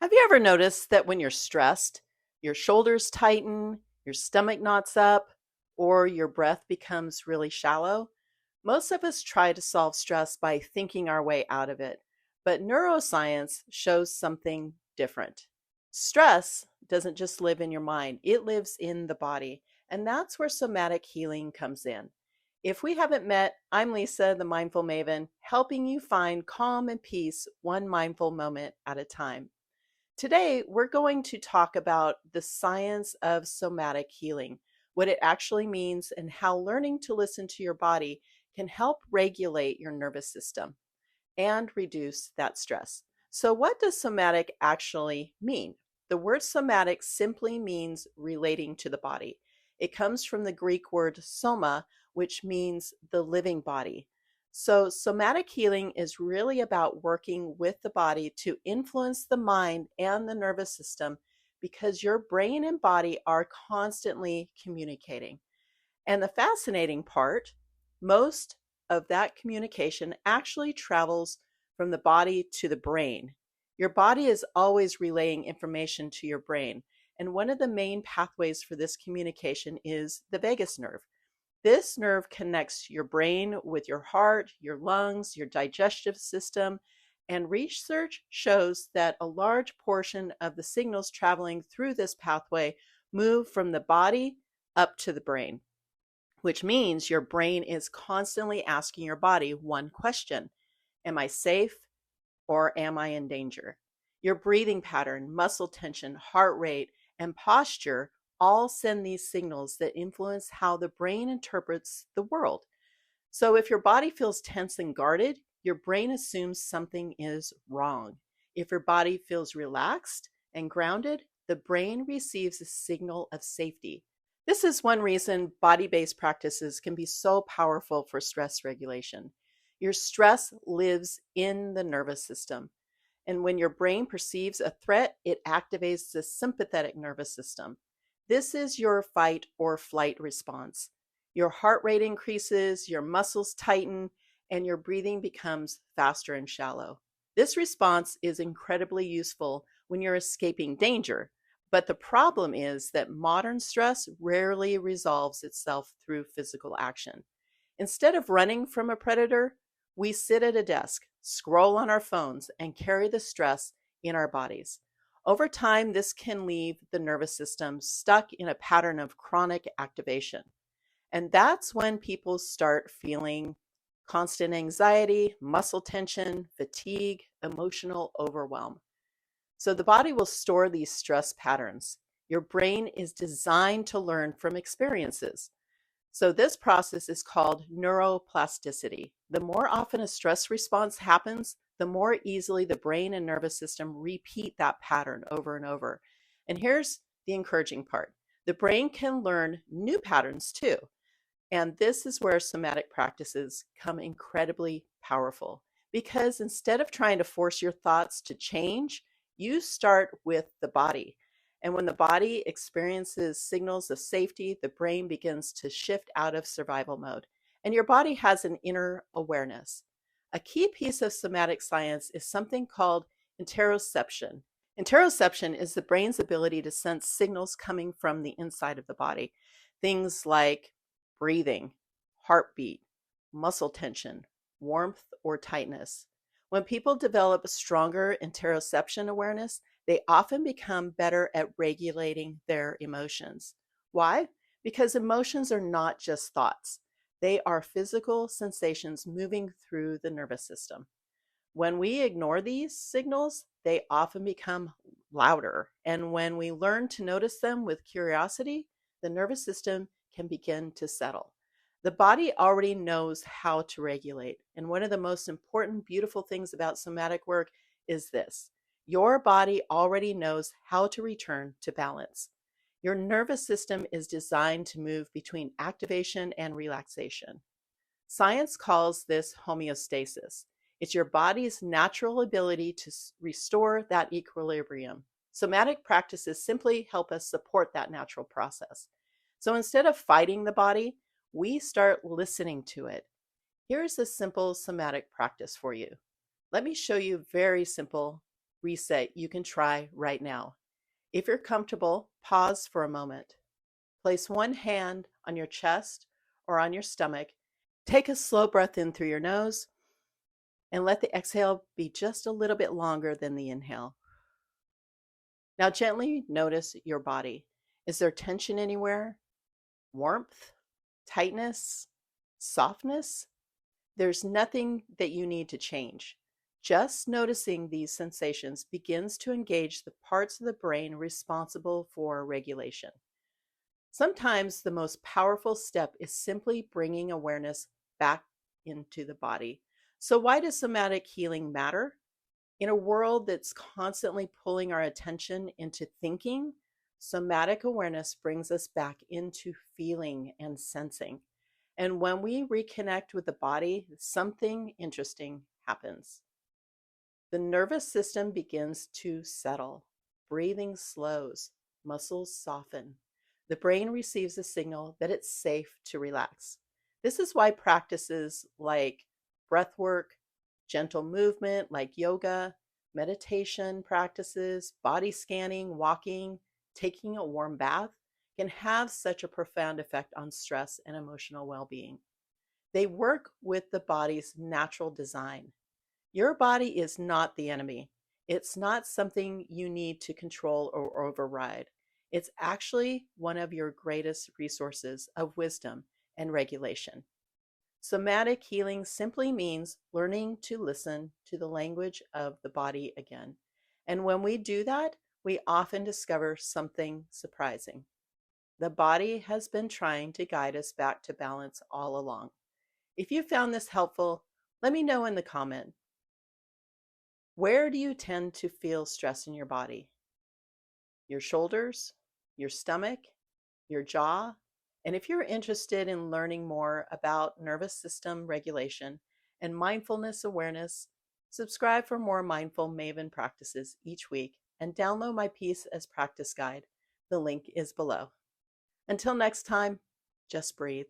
Have you ever noticed that when you're stressed, your shoulders tighten, your stomach knots up, or your breath becomes really shallow? Most of us try to solve stress by thinking our way out of it, but neuroscience shows something different. Stress doesn't just live in your mind, it lives in the body, and that's where somatic healing comes in. If we haven't met, I'm Lisa, the Mindful Maven, helping you find calm and peace one mindful moment at a time. Today, we're going to talk about the science of somatic healing, what it actually means, and how learning to listen to your body can help regulate your nervous system and reduce that stress. So, what does somatic actually mean? The word somatic simply means relating to the body. It comes from the Greek word soma, which means the living body. So, somatic healing is really about working with the body to influence the mind and the nervous system because your brain and body are constantly communicating. And the fascinating part, most of that communication actually travels from the body to the brain. Your body is always relaying information to your brain. And one of the main pathways for this communication is the vagus nerve. This nerve connects your brain with your heart, your lungs, your digestive system, and research shows that a large portion of the signals traveling through this pathway move from the body up to the brain, which means your brain is constantly asking your body one question: am I safe or am I in danger? Your breathing pattern, muscle tension, heart rate, and posture all send these signals that influence how the brain interprets the world. So if your body feels tense and guarded, your brain assumes something is wrong. If your body feels relaxed and grounded, the brain receives a signal of safety. This is one reason body-based practices can be so powerful for stress regulation. Your stress lives in the nervous system. And when your brain perceives a threat, it activates the sympathetic nervous system. This is your fight or flight response. Your heart rate increases, your muscles tighten, and your breathing becomes faster and shallow. This response is incredibly useful when you're escaping danger, but the problem is that modern stress rarely resolves itself through physical action. Instead of running from a predator, we sit at a desk, scroll on our phones, and carry the stress in our bodies. Over time, this can leave the nervous system stuck in a pattern of chronic activation. And that's when people start feeling constant anxiety, muscle tension, fatigue, emotional overwhelm. So the body will store these stress patterns. Your brain is designed to learn from experiences. So this process is called neuroplasticity. The more often a stress response happens, the more easily the brain and nervous system repeat that pattern over and over. And here's the encouraging part. The brain can learn new patterns too. And this is where somatic practices come incredibly powerful because instead of trying to force your thoughts to change, you start with the body. And when the body experiences signals of safety, the brain begins to shift out of survival mode. And your body has an inner awareness. A key piece of somatic science is something called interoception. Interoception is the brain's ability to sense signals coming from the inside of the body. Things like breathing, heartbeat, muscle tension, warmth, or tightness. When people develop a stronger interoception awareness, they often become better at regulating their emotions. Why? Because emotions are not just thoughts. They are physical sensations moving through the nervous system. When we ignore these signals, they often become louder. And when we learn to notice them with curiosity, the nervous system can begin to settle. The body already knows how to regulate. And one of the most important, beautiful things about somatic work is this: your body already knows how to return to balance. Your nervous system is designed to move between activation and relaxation. Science calls this homeostasis. It's your body's natural ability to restore that equilibrium. Somatic practices simply help us support that natural process. So instead of fighting the body, we start listening to it. Here's a simple somatic practice for you. Let me show you very simple reset you can try right now. If you're comfortable, pause for a moment. Place one hand on your chest or on your stomach. Take a slow breath in through your nose and let the exhale be just a little bit longer than the inhale. Now, gently notice your body. Is there tension anywhere? Warmth? Tightness? Softness? There's nothing that you need to change. Just noticing these sensations begins to engage the parts of the brain responsible for regulation. Sometimes the most powerful step is simply bringing awareness back into the body. So, why does somatic healing matter? In a world that's constantly pulling our attention into thinking, somatic awareness brings us back into feeling and sensing. And when we reconnect with the body, something interesting happens. The nervous system begins to settle, breathing slows, muscles soften. The brain receives a signal that it's safe to relax. This is why practices like breath work, gentle movement like yoga, meditation practices, body scanning, walking, taking a warm bath can have such a profound effect on stress and emotional well being. They work with the body's natural design. Your body is not the enemy. It's not something you need to control or override. It's actually one of your greatest resources of wisdom and regulation. Somatic healing simply means learning to listen to the language of the body again. And when we do that, we often discover something surprising. The body has been trying to guide us back to balance all along. If you found this helpful, let me know in the comment. Where do you tend to feel stress in your body? Your shoulders, your stomach, your jaw? And if you're interested in learning more about nervous system regulation and mindfulness awareness, subscribe for more mindful Maven practices each week and download my piece as practice guide. The link is below. Until next time, just breathe.